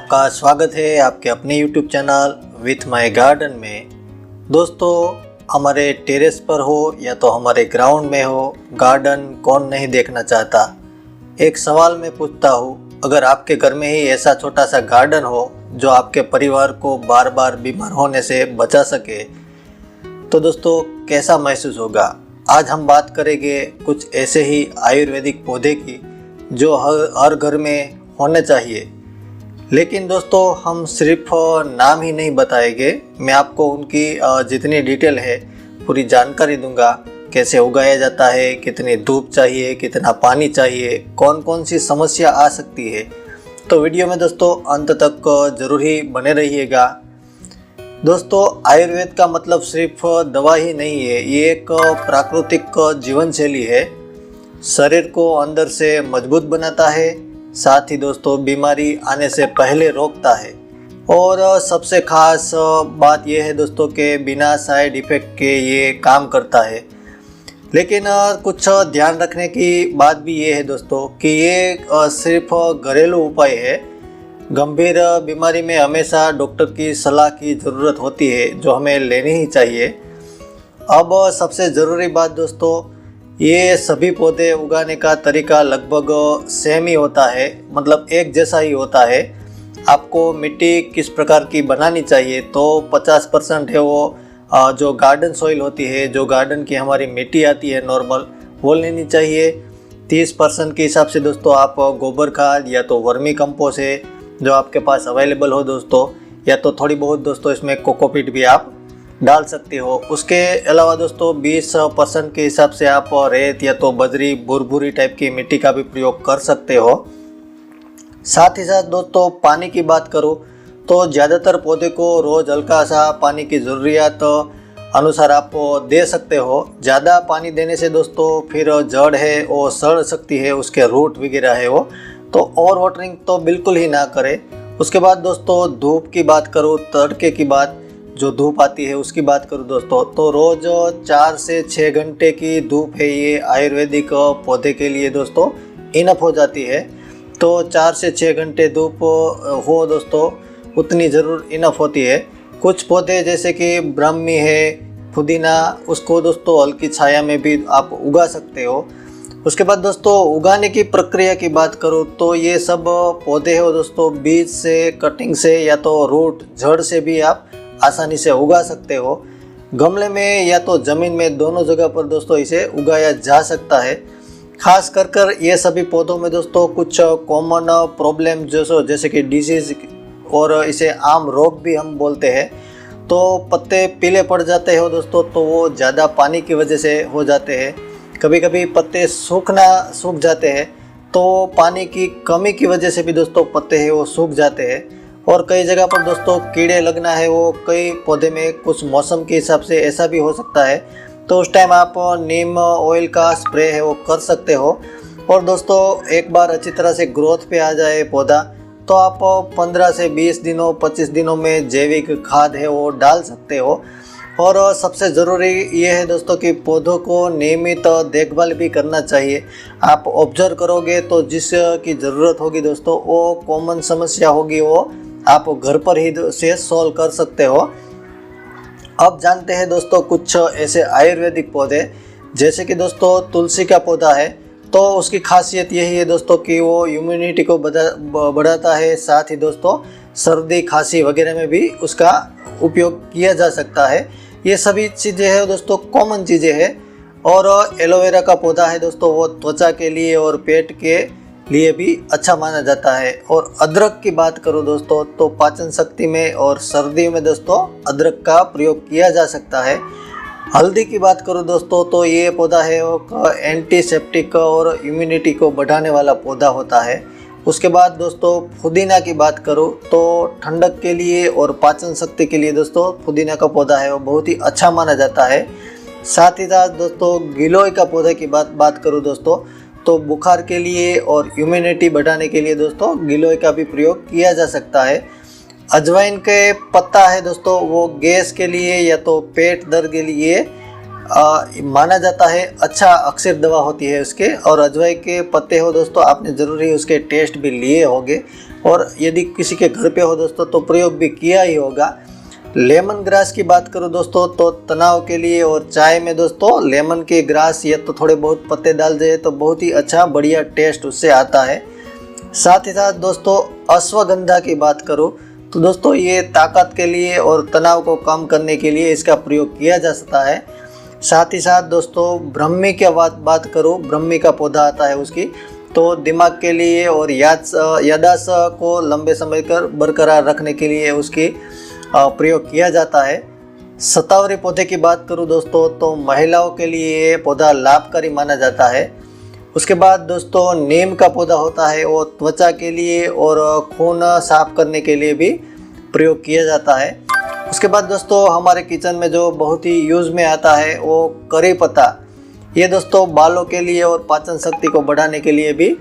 आपका स्वागत है आपके अपने YouTube channel with my garden में। दोस्तों, हमारे टेरेस पर हो या तो हमारे ग्राउंड में हो, गार्डन कौन नहीं देखना चाहता। एक सवाल मैं पूछता हूँ, अगर आपके घर में ही ऐसा छोटा सा गार्डन हो जो आपके परिवार को बार बार बीमार होने से बचा सके, तो दोस्तों कैसा महसूस होगा। आज हम बात करेंगे कुछ ऐसे ही आयुर्वेदिक पौधे की जो हर घर में होने चाहिए। लेकिन दोस्तों हम सिर्फ नाम ही नहीं बताएंगे, मैं आपको उनकी जितनी डिटेल है पूरी जानकारी दूंगा। कैसे उगाया जाता है, कितनी धूप चाहिए, कितना पानी चाहिए, कौन कौन सी समस्या आ सकती है। तो वीडियो में दोस्तों अंत तक जरूर ही बने रहिएगा। दोस्तों, आयुर्वेद का मतलब सिर्फ दवा ही नहीं है, ये एक प्राकृतिक जीवन शैली है। शरीर को अंदर से मजबूत बनाता है, साथ ही दोस्तों बीमारी आने से पहले रोकता है। और सबसे खास बात यह है दोस्तों कि बिना साइड इफ़ेक्ट के ये काम करता है। लेकिन कुछ ध्यान रखने की बात भी ये है दोस्तों कि ये सिर्फ घरेलू उपाय है। गंभीर बीमारी में हमेशा डॉक्टर की सलाह की ज़रूरत होती है, जो हमें लेनी ही चाहिए। अब सबसे ज़रूरी बात दोस्तों, ये सभी पौधे उगाने का तरीका लगभग सेम ही होता है, मतलब एक जैसा ही होता है। आपको मिट्टी किस प्रकार की बनानी चाहिए, तो 50% है वो जो गार्डन सॉइल होती है, जो गार्डन की हमारी मिट्टी आती है नॉर्मल, वो लेनी चाहिए। 30% के हिसाब से दोस्तों आप गोबर खाद या तो वर्मी कंपोस्ट है जो आपके पास अवेलेबल हो दोस्तों, या तो थोड़ी बहुत दोस्तों इसमें कोकोपीट भी आप डाल सकते हो। उसके अलावा दोस्तों 20% के हिसाब से आप रेत या तो बजरी भुरभुरी टाइप की मिट्टी का भी प्रयोग कर सकते हो। साथ ही साथ दोस्तों पानी की बात करूँ तो ज़्यादातर पौधे को रोज़ हल्का सा पानी की ज़रूरियात अनुसार आप दे सकते हो। ज़्यादा पानी देने से दोस्तों फिर जड़ है वो सड़ सकती है, उसके रूट वगैरह है वो, तो ओवर वाटरिंग तो बिल्कुल ही ना करें। उसके बाद दोस्तों धूप की बात करूँ, तड़के की बात, जो धूप आती है उसकी बात करूँ दोस्तों, तो रोज़ 4 से 6 घंटे की धूप है ये आयुर्वेदिक पौधे के लिए दोस्तों इनफ हो जाती है। तो 4 से 6 घंटे धूप हो दोस्तों, उतनी ज़रूर इनफ होती है। कुछ पौधे जैसे कि ब्राह्मी है, पुदीना, उसको दोस्तों हल्की छाया में भी आप उगा सकते हो। उसके बाद दोस्तों उगाने की प्रक्रिया की बात करूँ तो ये सब पौधे हो दोस्तों बीज से, कटिंग से या तो रूट जड़ से भी आप आसानी से उगा सकते हो। गमले में या तो ज़मीन में, दोनों जगह पर दोस्तों इसे उगाया जा सकता है। खास कर ये सभी पौधों में दोस्तों कुछ कॉमन प्रॉब्लम जैसे कि डिजीज़ और इसे आम रोग भी हम बोलते हैं। तो पत्ते पीले पड़ जाते हो दोस्तों, तो वो ज़्यादा पानी की वजह से हो जाते हैं। कभी कभी पत्ते सूख जाते हैं, तो पानी की कमी की वजह से भी दोस्तों पत्ते हैं वो सूख जाते हैं। और कई जगह पर दोस्तों कीड़े लगना है वो कई पौधे में कुछ मौसम के हिसाब से ऐसा भी हो सकता है, तो उस टाइम आप नीम ऑयल का स्प्रे है वो कर सकते हो। और दोस्तों एक बार अच्छी तरह से ग्रोथ पे आ जाए पौधा, तो आप 15 से 20 दिनों 25 दिनों में जैविक खाद है वो डाल सकते हो। और सबसे ज़रूरी ये है दोस्तों कि पौधों को नियमित देखभाल भी करना चाहिए। आप ऑब्जर्व करोगे तो जिसकी ज़रूरत होगी दोस्तों, वो कॉमन समस्या होगी वो आप घर पर ही से सॉल्व कर सकते हो। अब जानते हैं दोस्तों कुछ ऐसे आयुर्वेदिक पौधे, जैसे कि दोस्तों तुलसी का पौधा है, तो उसकी खासियत यही है दोस्तों कि वो इम्यूनिटी को बढ़ाता है। साथ ही दोस्तों सर्दी खांसी वगैरह में भी उसका उपयोग किया जा सकता है। ये सभी चीज़ें हैं दोस्तों, कॉमन चीज़ें हैं। और एलोवेरा का पौधा है दोस्तों, वो त्वचा के लिए और पेट के लिए भी अच्छा माना जाता है। और अदरक की बात करूँ दोस्तों, तो पाचन शक्ति में और सर्दियों में दोस्तों अदरक का प्रयोग किया जा सकता है। हल्दी की बात करूँ दोस्तों, तो ये पौधा है वो एंटीसेप्टिक और इम्यूनिटी को बढ़ाने वाला पौधा होता है। उसके बाद दोस्तों पुदीना की बात करूँ तो ठंडक के लिए और पाचन शक्ति के लिए दोस्तों पुदीना का पौधा है वो बहुत ही अच्छा माना जाता है। साथ ही साथ दोस्तों गिलोय का पौधे की बात करूँ दोस्तों, तो बुखार के लिए और इम्यूनिटी बढ़ाने के लिए दोस्तों गिलोय का भी प्रयोग किया जा सकता है। अजवाइन के पत्ता है दोस्तों, वो गैस के लिए या तो पेट दर्द के लिए माना जाता है अच्छा अक्सर दवा होती है उसके। और अजवाइन के पत्ते हो दोस्तों, आपने ज़रूर ही उसके टेस्ट भी लिए होंगे और यदि किसी के घर पे हो दोस्तों तो प्रयोग भी किया ही होगा। लेमन ग्रास की बात करूं दोस्तों तो तनाव के लिए और चाय में दोस्तों लेमन के ग्रास या तो थोड़े बहुत पत्ते डाल दिए तो बहुत ही अच्छा बढ़िया टेस्ट उससे आता है। साथ ही साथ दोस्तों अश्वगंधा की बात करूं तो दोस्तों ये ताकत के लिए और तनाव को कम करने के लिए इसका प्रयोग किया जा सकता है। साथ ही साथ दोस्तों ब्रह्मी की बात करूं, ब्रह्मी का पौधा आता है उसकी, तो दिमाग के लिए और याददाश्त को लंबे समय तक बरकरार रखने के लिए उसकी प्रयोग किया जाता है। शतावरी पौधे की बात करूं दोस्तों तो महिलाओं के लिए पौधा लाभकारी माना जाता है। उसके बाद दोस्तों नीम का पौधा होता है, वो त्वचा के लिए और खून साफ करने के लिए भी प्रयोग किया जाता है। उसके बाद दोस्तों हमारे किचन में जो बहुत ही यूज़ में आता है वो करी पत्ता, ये दोस्तों बालों के लिए और पाचन शक्ति को बढ़ाने के लिए भी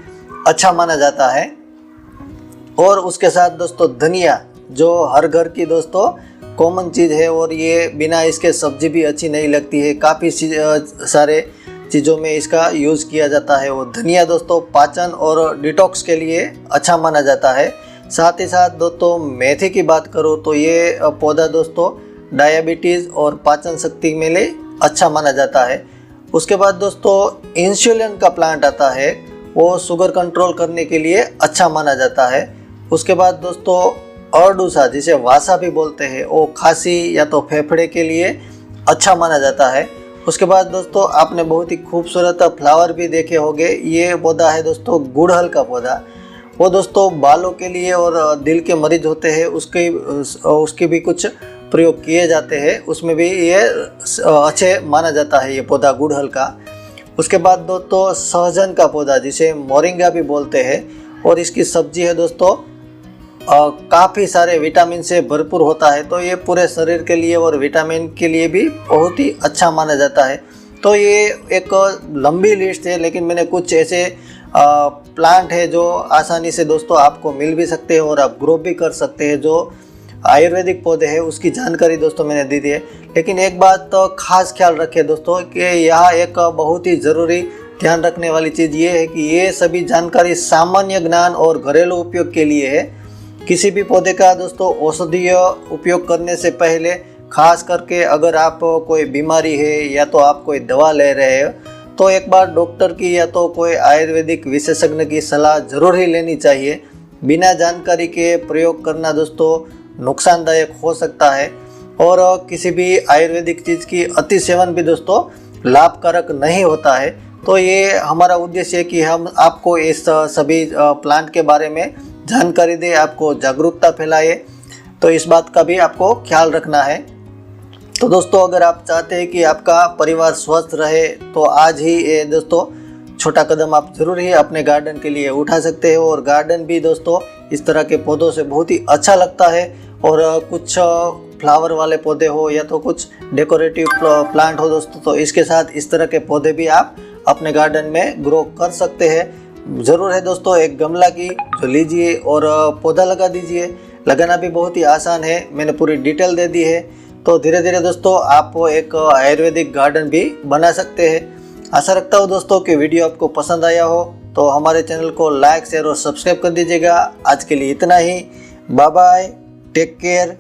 अच्छा माना जाता है। और उसके साथ दोस्तों धनिया, जो हर घर की दोस्तों कॉमन चीज़ है और ये बिना इसके सब्जी भी अच्छी नहीं लगती है, काफ़ी सारे चीज़ों में इसका यूज़ किया जाता है। वो धनिया दोस्तों पाचन और डिटॉक्स के लिए अच्छा माना जाता है। साथ ही साथ दोस्तों मेथी की बात करूँ तो ये पौधा दोस्तों डायबिटीज़ और पाचन शक्ति में लिए अच्छा माना जाता है। उसके बाद दोस्तों इंसुलिन का प्लांट आता है, वो शुगर कंट्रोल करने के लिए अच्छा माना जाता है। उसके बाद दोस्तों अरडूसा, जिसे वासा भी बोलते हैं, वो खांसी या तो फेफड़े के लिए अच्छा माना जाता है। उसके बाद दोस्तों आपने बहुत ही खूबसूरत फ्लावर भी देखे होंगे, ये पौधा है दोस्तों गुड़हल का पौधा। वो दोस्तों बालों के लिए और दिल के मरीज होते हैं उसके भी कुछ प्रयोग किए जाते हैं, उसमें भी ये अच्छे माना जाता है ये पौधा गुड़हल का। उसके बाद दोस्तों सहजन का पौधा, जिसे मोरिंगा भी बोलते हैं, और इसकी सब्जी है दोस्तों काफ़ी सारे विटामिन से भरपूर होता है, तो ये पूरे शरीर के लिए और विटामिन के लिए भी बहुत ही अच्छा माना जाता है। तो ये एक लंबी लिस्ट है, लेकिन मैंने कुछ ऐसे प्लांट है जो आसानी से दोस्तों आपको मिल भी सकते हैं और आप ग्रो भी कर सकते हैं, जो आयुर्वेदिक पौधे हैं उसकी जानकारी दोस्तों मैंने दी दी है। लेकिन एक बात तो खास ख्याल रखें दोस्तों कि यहाँ एक बहुत ही ज़रूरी ध्यान रखने वाली चीज़ ये है कि ये सभी जानकारी सामान्य ज्ञान और घरेलू उपयोग के लिए है। किसी भी पौधे का दोस्तों औषधीय उपयोग करने से पहले, खास करके अगर आप कोई बीमारी है या तो आप कोई दवा ले रहे हो, तो एक बार डॉक्टर की या तो कोई आयुर्वेदिक विशेषज्ञ की सलाह जरूर ही लेनी चाहिए। बिना जानकारी के प्रयोग करना दोस्तों नुकसानदायक हो सकता है, और किसी भी आयुर्वेदिक चीज़ की अति सेवन भी दोस्तों लाभकारक नहीं होता है। तो ये हमारा उद्देश्य है कि हम आपको इस सभी प्लांट के बारे में जानकारी दें, आपको जागरूकता फैलाए, तो इस बात का भी आपको ख्याल रखना है। तो दोस्तों अगर आप चाहते हैं कि आपका परिवार स्वस्थ रहे तो आज ही ये दोस्तों छोटा कदम आप जरूर ही अपने गार्डन के लिए उठा सकते हो। और गार्डन भी दोस्तों इस तरह के पौधों से बहुत ही अच्छा लगता है, और कुछ फ्लावर वाले पौधे हो या तो कुछ डेकोरेटिव प्लांट हो दोस्तों, तो इसके साथ इस तरह के पौधे भी आप अपने गार्डन में ग्रो कर सकते हैं। ज़रूर है दोस्तों एक गमला की जो लीजिए और पौधा लगा दीजिए। लगाना भी बहुत ही आसान है, मैंने पूरी डिटेल दे दी है। तो धीरे धीरे दोस्तों आप एक आयुर्वेदिक गार्डन भी बना सकते हैं। आशा रखता हूँ दोस्तों कि वीडियो आपको पसंद आया हो, तो हमारे चैनल को लाइक शेयर और सब्सक्राइब कर दीजिएगा। आज के लिए इतना ही, बाय बाय, टेक केयर।